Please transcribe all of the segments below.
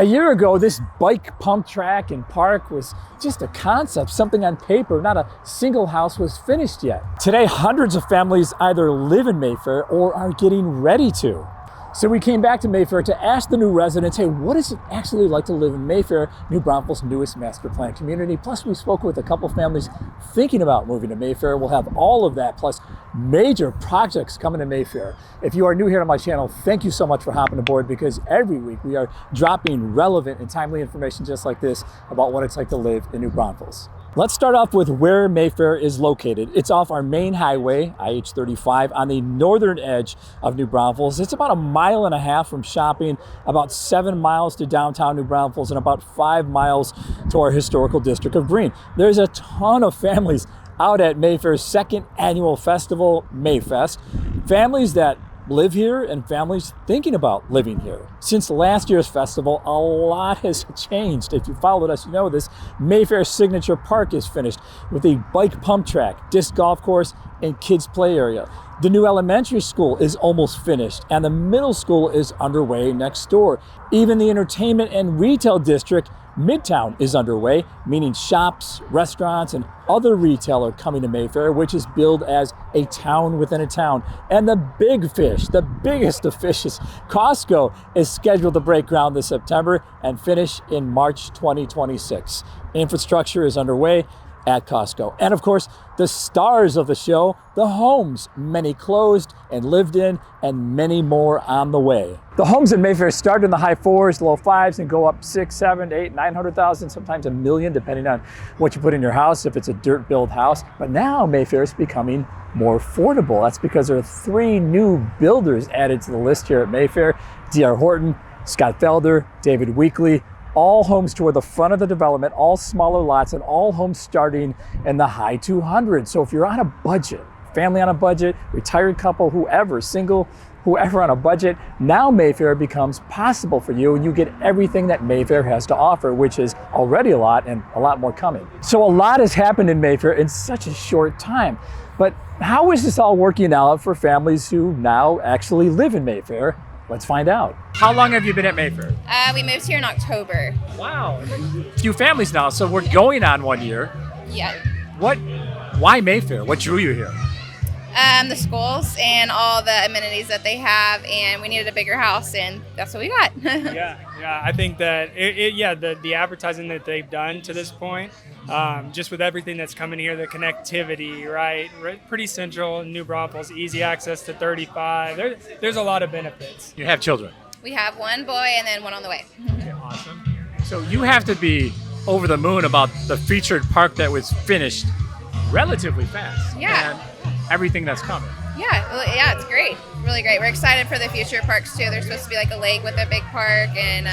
A year ago, this bike pump track and park was just a concept, something on paper. Not a single house was finished yet. Today, hundreds of families either live in Mayfair or are getting ready to. So we came back to Mayfair to ask the new residents, hey, what is it actually like to live in Mayfair, New Braunfels' newest master plan community? Plus, we spoke with a couple families thinking about moving to Mayfair. We'll have all of that, plus major projects coming to Mayfair. If you are new here on my channel, thank you so much for hopping aboard, because every week we are dropping relevant and timely information just like this about what it's like to live in New Braunfels. Let's start off with where Mayfair is located. It's off our main highway, IH-35, on the northern edge of New Braunfels. It's about 1.5 miles from shopping, about 7 miles to downtown New Braunfels, and about 5 miles to our historical district of Green. There's a ton of families out at Mayfair's second annual festival, Mayfest. Families that live here and families thinking about living here. Since last year's festival, a lot has changed. If you followed us, you know this. Mayfair's signature park is finished with a bike pump track, disc golf course, and kids play area. The new elementary school is almost finished, and the middle school is underway next door. Even the entertainment and retail district, Midtown, is underway, meaning shops, restaurants, and other retail are coming to Mayfair, which is billed as a town within a town. And the big fish, the biggest of fishes, Costco, is scheduled to break ground this September and finish in March 2026. Infrastructure is underway at Costco. And of course, the stars of the show, the homes, many closed and lived in, and many more on the way. The homes in Mayfair start in the high 4s, low 5s, and go up 6, 7, 8, 900,000, sometimes $1 million, depending on what you put in your house, if it's a dirt build house. But now Mayfair is becoming more affordable. That's because there are 3 new builders added to the list here at Mayfair: D.R. Horton, Scott Felder, David Weekley. All homes toward the front of the development, all smaller lots, and all homes starting in the high 200s. So if you're on a budget, family on a budget, retired couple, whoever, single, whoever on a budget, now Mayfair becomes possible for you, and you get everything that Mayfair has to offer, which is already a lot and a lot more coming. So a lot has happened in Mayfair in such a short time. But how is this all working out for families who now actually live in Mayfair? Let's find out. How long have you been at Mayfair? We moved here in October. Wow, a few families now, so we're going on 1 year. Yeah. Why Mayfair? What drew you here? The schools and all the amenities that they have, and we needed a bigger house, and that's what we got. Yeah. I think that the advertising that they've done to this point, just with everything that's coming here, the connectivity, right? Pretty central, New Braunfels, easy access to 35. There's a lot of benefits. You have children? We have 1 boy and then 1 on the way. Okay, awesome. So you have to be over the moon about the featured park that was finished relatively fast. Yeah. And everything that's coming. Yeah, it's great. Really great. We're excited for the future parks too. There's supposed to be like a lake with a big park, and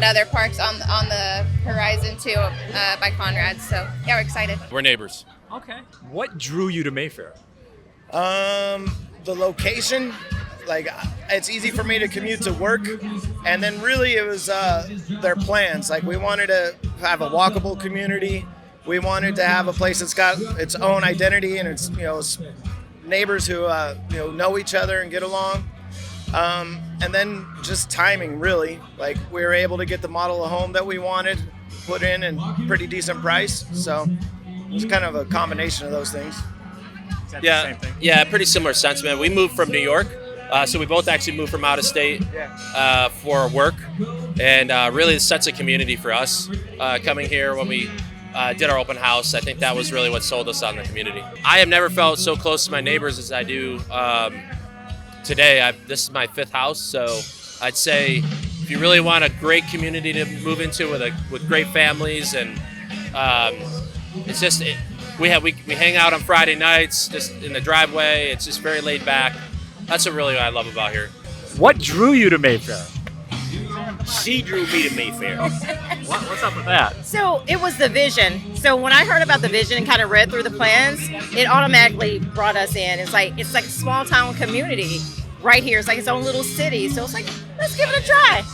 other parks on the horizon too, by Conrad. So yeah, we're excited. We're neighbors. Okay. What drew you to Mayfair? The location. Like, it's easy for me to commute to work, and then really it was their plans. Like, we wanted to have a walkable community. We wanted to have a place that's got its own identity, and it's neighbors who know each other and get along. And then just timing, really. Like, we were able to get the model of home that we wanted put in and pretty decent price. So it was kind of a combination of those things. Is that the same thing? Yeah, pretty similar sentiment. We moved from New York, so we both actually moved from out of state for work, and really it sets a community for us coming here when we did our open house. I think that was really what sold us on the community. I have never felt so close to my neighbors as I do today. This is my 5th house, so I'd say if you really want a great community to move into with great families, and it's just we hang out on Friday nights just in the driveway. It's just very laid back. That's what really I love about here. What drew you to Mayfair? She drew me to Mayfair. What's up with that? So it was the vision. So when I heard about the vision and kind of read through the plans, it automatically brought us in. It's like a small town community right here. It's like its own little city. So it's like, let's give it a try.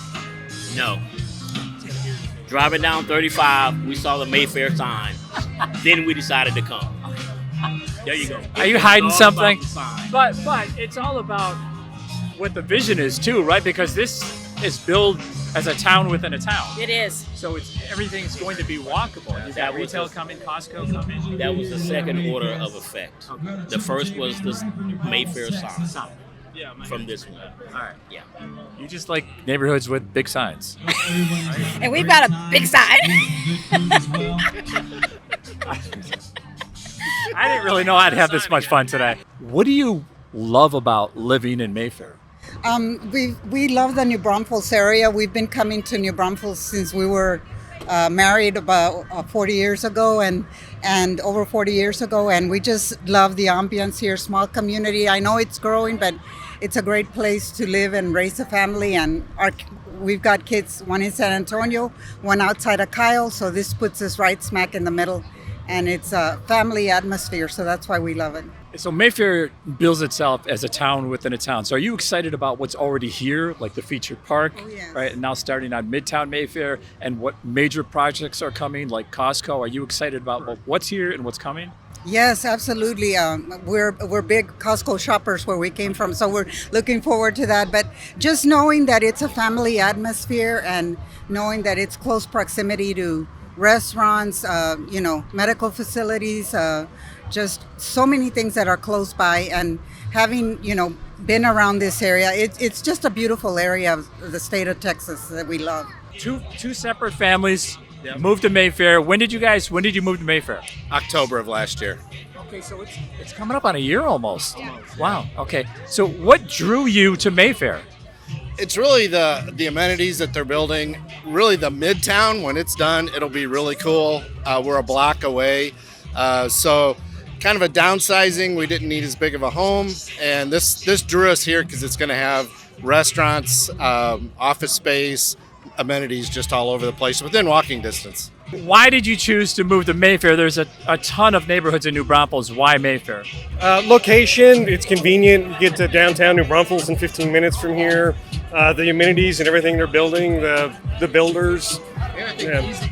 No. Driving down 35, we saw the Mayfair sign. Then we decided to come. There you go. Are you hiding All something? about the sign. But it's all about what the vision is too, right? Because this is billed as a town within a town. It is. So everything's going to be walkable. You've got retail coming, Costco coming. That was the second order of effect. The first was the Mayfair sign from this one. All right. Yeah. You just like neighborhoods with big signs. And we've got a big sign. I didn't really know I'd have this much fun today. What do you love about living in Mayfair? We love the New Braunfels area. We've been coming to New Braunfels since we were married about 40 years ago and over 40 years ago, and we just love the ambience here. Small community. I know it's growing, but it's a great place to live and raise a family. And we've got kids, one in San Antonio, one outside of Kyle, so this puts us right smack in the middle. And it's a family atmosphere, so that's why we love it. So Mayfair bills itself as a town within a town. So are you excited about what's already here, like the featured park, yes. right? And now starting on Midtown Mayfair, and what major projects are coming, like Costco? Are you excited about what's here and what's coming? Yes, absolutely. We're big Costco shoppers where we came from, so we're looking forward to that. But just knowing that it's a family atmosphere and knowing that it's close proximity to restaurants, medical facilities, just so many things that are close by, and having, been around this area, it's just a beautiful area of the state of Texas that we love. Two separate families moved to Mayfair. When did you move to Mayfair? October of last year. Okay, so it's coming up on a year almost. Wow. Okay. So what drew you to Mayfair? It's really the amenities that they're building. Really, the Midtown, when it's done, it'll be really cool. We're a block away. So kind of a downsizing. We didn't need as big of a home. And this drew us here because it's going to have restaurants, office space, amenities just all over the place within walking distance. Why did you choose to move to Mayfair? There's a ton of neighborhoods in New Braunfels. Why Mayfair? Location, it's convenient. You get to downtown New Braunfels in 15 minutes from here. The amenities and everything they're building, the builders.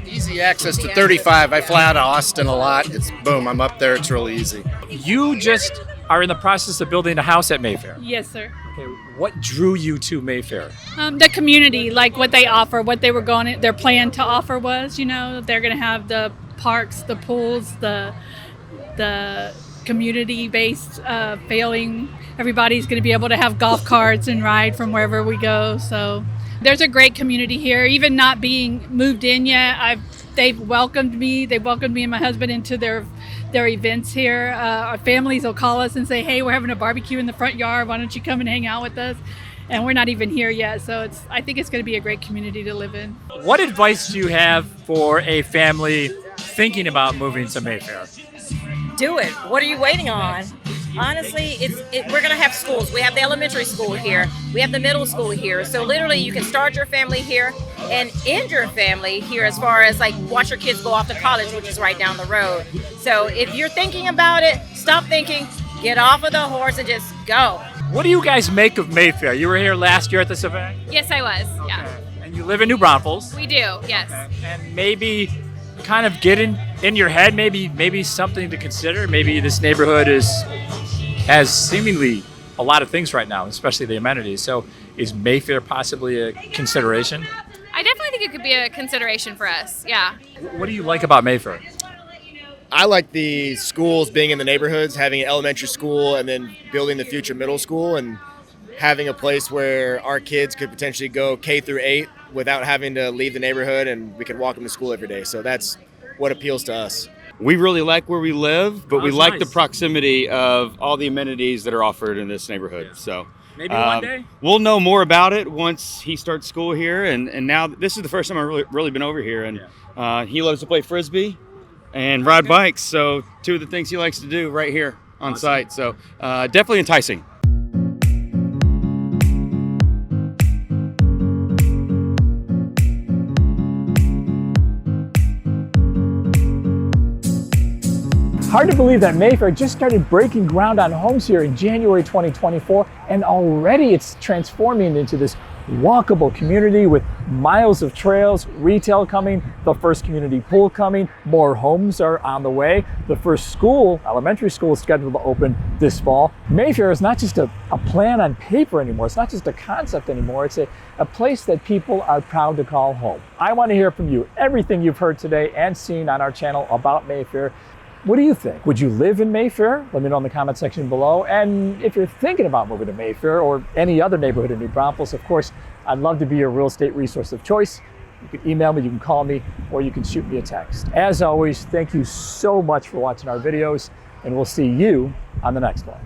Easy access to 35. I fly out of Austin a lot. It's boom, I'm up there. It's really easy. You just are in the process of building a house at Mayfair. Yes, sir. Okay, what drew you to Mayfair? The community, like what they offer, what they were their plan to offer was, they're going to have the parks, the pools, the community-based feeling. Everybody's going to be able to have golf carts and ride from wherever we go. So there's a great community here. Even not being moved in yet, they've welcomed me. They welcomed me and my husband into their events here. Our families will call us and say, hey, we're having a barbecue in the front yard. Why don't you come and hang out with us? And we're not even here yet. So I think it's going to be a great community to live in. What advice do you have for a family thinking about moving to Mayfair? Do it. What are you waiting on? Honestly, we're going to have schools. We have the elementary school here. We have the middle school here. So literally you can start your family here and end your family here, as far as like watch your kids go off to college, which is right down the road. So if you're thinking about it, stop thinking, get off of the horse and just go. What do you guys make of Mayfair? You were here last year at this event? Yes, I was. Yeah. And you live in New Braunfels? We do, yes. And maybe kind of get in your head, maybe something to consider. Maybe this neighborhood has seemingly a lot of things right now, especially the amenities. So is Mayfair possibly a consideration? I definitely think it could be a consideration for us, yeah. What do you like about Mayfair? I like the schools being in the neighborhoods, having an elementary school and then building the future middle school, and having a place where our kids could potentially go K through 8 without having to leave the neighborhood, and we could walk them to school every day. So that's what appeals to us. We really like where we live, but we like nice. the proximity of all the amenities that are offered in this neighborhood. Yeah. So maybe one day we'll know more about it once he starts school here. And now this is the first time I've really been over here. And he loves to play Frisbee and ride bikes. So two of the things he likes to do right here on site. So definitely enticing. Hard to believe that Mayfair just started breaking ground on homes here in January 2024, and already it's transforming into this walkable community with miles of trails, retail coming, the first community pool coming, more homes are on the way. The first school, elementary school, is scheduled to open this fall. Mayfair is not just a plan on paper anymore. It's not just a concept anymore. It's a place that people are proud to call home. I want to hear from you. Everything you've heard today and seen on our channel about Mayfair, what do you think? Would you live in Mayfair? Let me know in the comment section below. And if you're thinking about moving to Mayfair or any other neighborhood in New Braunfels, of course, I'd love to be your real estate resource of choice. You can email me, you can call me, or you can shoot me a text. As always, thank you so much for watching our videos, and we'll see you on the next one.